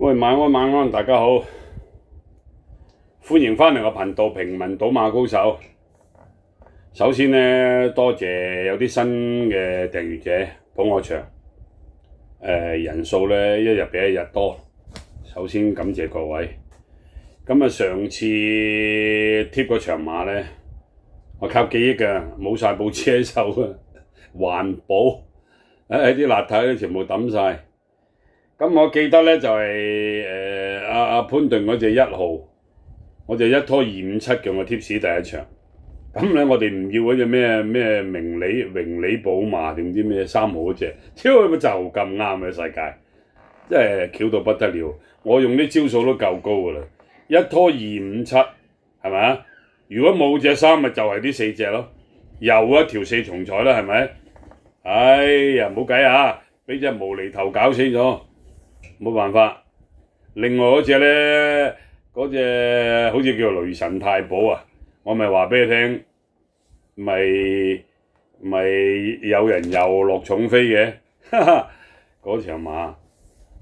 喂，晚安晚安，大家好，歡迎返嚟個頻道平民賭馬高手。首先呢，多謝有啲新嘅訂閱者捧我場，人數呢一日比一日多，首先感謝各位。咁上次貼嗰場馬呢，我靠記憶㗎，冇晒報紙喺手啊，環保啲邋遢都全部抌晒。咁我記得咧就係阿潘頓嗰隻1號，我就1拖257嘅我貼士第一場。咁咧我哋唔要嗰隻咩榮利寶馬定唔知咩3號嗰隻，超佢咪就咁啱嘅世界，真係巧到不得了。我用啲招數都夠高噶啦，1拖257係咪啊？如果冇隻3咪就係啲4隻咯，又一條4重彩啦，係咪？哎呀冇計啊，俾隻無厘頭搞死咗。冇辦法，另外嗰隻咧，嗰隻好似叫雷神太保啊，我咪話俾你聽，咪有人又落重飛嘅，嗰場馬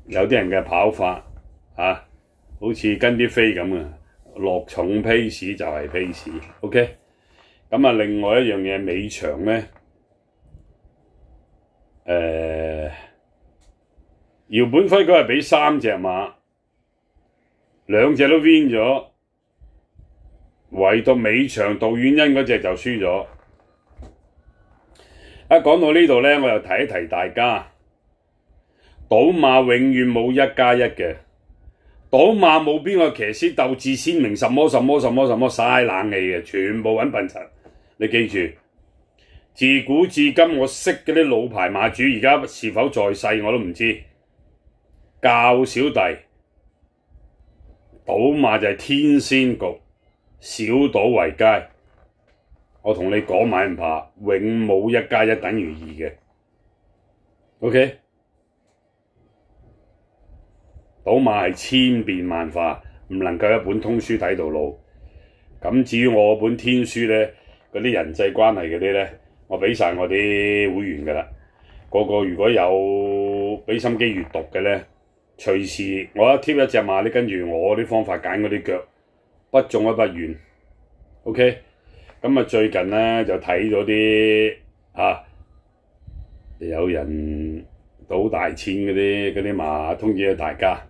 有啲人嘅跑法啊，好似跟啲飛咁啊，落重披士就係披士 ，OK。咁啊，另外一樣嘢尾場咧，姚本輝嗰日俾3隻馬，2隻都 win 咗，唯獨尾場杜婉欣嗰隻就輸咗。講到呢度咧，我又提一提大家，賭馬永遠冇1+1嘅，賭馬冇邊個騎師鬥志鮮明，什麼嘥冷氣嘅，全部揾笨柒。你記住，自古至今我識嗰啲老牌馬主，而家是否在世我都唔知。教小弟，賭馬就係天仙局，小賭為佳。我同你講買唔怕，永冇1+1等於2嘅。OK， 賭馬係千變萬化，唔能夠一本通書睇到老。咁至於我本天書呢，嗰啲人際關係嗰啲呢，我俾晒我啲會員㗎啦。個個如果有俾心機閱讀嘅呢，隨時我一貼一隻馬，你跟住我啲方法揀嗰啲腳，不中不遠。OK， 咁啊最近咧就睇咗啲有人賭大錢嗰啲馬，通知咗大家。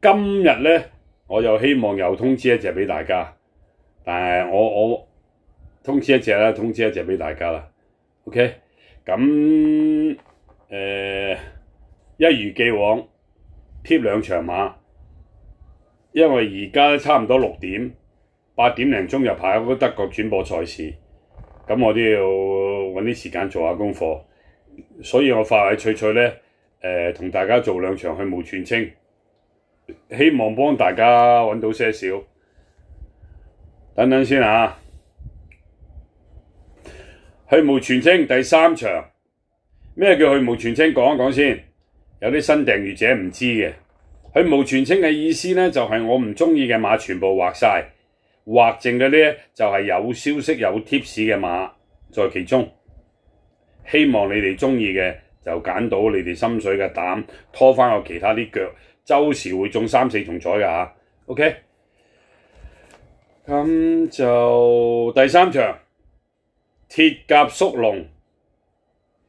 今日咧我就希望又通知一隻俾大家，但係我通知一隻啦，通知一隻俾大家啦。OK， 咁一如既往。貼2場馬，因為而家差唔多6點，8點零鐘又排嗰個德國轉播賽事，咁我都要揾啲時間做下功課，所以我快快脆脆咧，同大家做2場去無全清，希望幫大家揾到些少。等等先啊，去無全清第3場，咩叫去無全清？講一講先。有啲新訂閱者唔知嘅，去無全清嘅意思呢，就係我唔中意嘅馬全部劃晒，劃剩嘅呢就係有消息有貼士嘅馬在其中。希望你哋中意嘅就揀到你哋心水嘅膽，拖翻我其他啲腳，周時會中3、4重彩㗎嚇。OK， 咁就第3場鐵甲速龍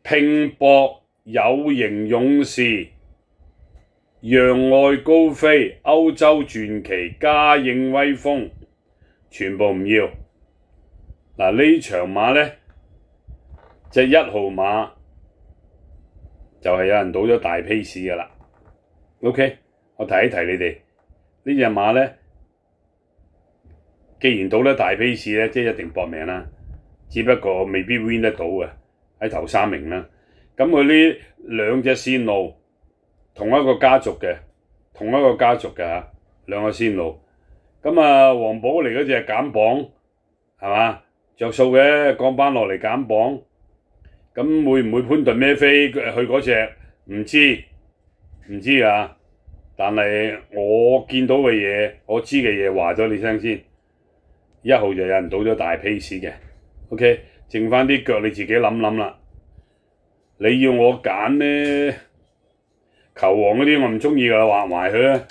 拼搏。有型勇士、讓愛高飛、歐洲傳奇、嘉應威風，全部唔要。嗱呢場馬呢，隻1號馬就係有人賭咗大披士㗎啦。OK， 我提一提你哋呢隻馬呢，既然賭得大披士呢，即係一定搏命啦，只不過未必 win 得到嘅，喺頭3名啦。咁佢呢2隻線路同一個家族嘅嚇，2個線路。咁啊，黃寶嚟嗰隻減磅係嘛？着數嘅，降班落嚟減磅。咁會唔會潘頓孭飛去嗰隻？唔知啊。但係我見到嘅嘢，我知嘅嘢話咗你聽先。1號就有人賭咗大披士嘅。OK， 剩翻啲腳你自己諗諗啦。你要我揀呢？球王嗰啲我唔中意噶啦，畫埋佢咧。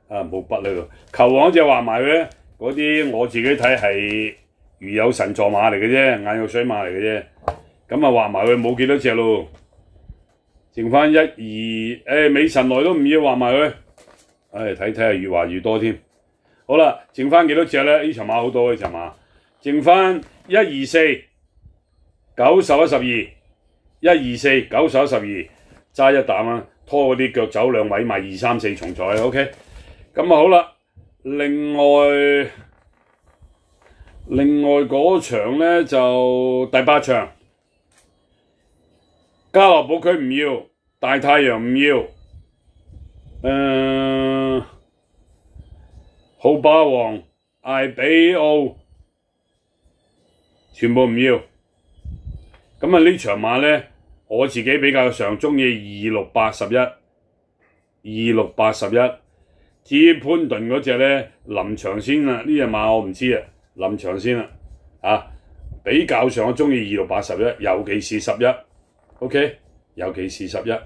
啊冇筆喺度，球王嗰隻畫埋佢咧，嗰啲我自己睇係如有神助馬嚟嘅啫，眼藥水馬嚟嘅啫。咁啊畫埋佢冇幾多隻咯，剩翻1、2，美神來都唔要畫埋佢。睇下越畫越多添。好啦，剩翻幾多隻咧？呢場馬好多呢場馬，剩翻1、2、4、9、11、12，1、2、4、9、11、12，揸一膽啊！拖嗰啲腳走兩位賣2、3、4重彩 ，OK。咁啊好啦，另外嗰場咧就第8場，嘉樂寶區唔要，大太陽唔要，豪霸王、艾比奧全部唔要。咁啊呢場馬咧，我自己比較上中意26、81、26、81。至於潘頓嗰隻咧，臨場先啦，呢隻馬我唔知啊，臨場先啦，比較上我中意26、81，尤其是11 ，OK， 尤其是11。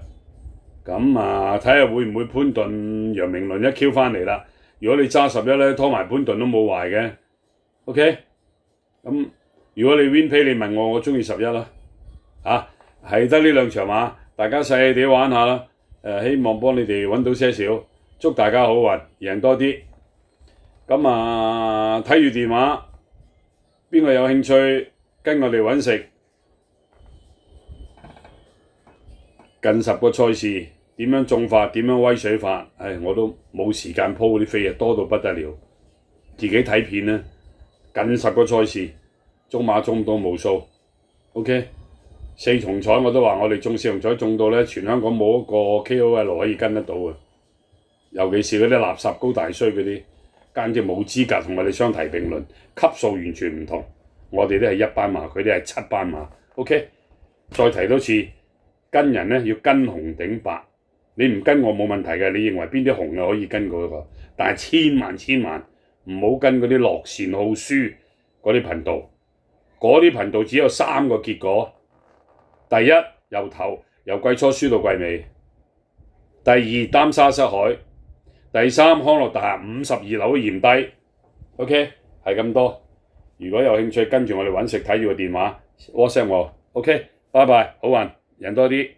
咁啊，睇下會唔會潘頓楊明倫一 Q 翻嚟啦。如果你揸11咧，拖埋潘頓都冇壞嘅 ，OK。咁如果你 win pay， 你問我中意11啦，係得呢兩場馬，大家細細地玩下啦。希望幫你哋揾到些少。祝大家好運，贏多啲。咁啊，睇住電話，邊個有興趣跟我哋揾食？近10個賽事點樣中法，點樣威水法？我都冇時間鋪嗰啲飛啊，多到不得了。自己睇片啦，近10個賽事，中馬中到無數。OK， 4重彩我都話我哋中4重彩中到咧，全香港冇一個 KOL 可以跟得到嘅。尤其是嗰啲垃圾高大衰嗰啲，簡直冇資格同我哋相提並論，級數完全唔同。我哋都係1班馬，佢哋係7班馬。OK， 再提多次，跟人咧要跟紅頂白，你唔跟我冇問題嘅。你認為邊啲紅嘅可以跟嗰個，但係千萬唔好跟嗰啲樂善好輸嗰啲頻道。嗰啲頻道只有3個結果：第一，由季初輸到季尾；第二，擔沙失海。第3，康樂大廈52樓嫌低 ，OK， 係咁多。如果有興趣跟住我哋揾食，睇住個電話 WhatsApp 我 ，OK， 拜拜，好運，贏多啲。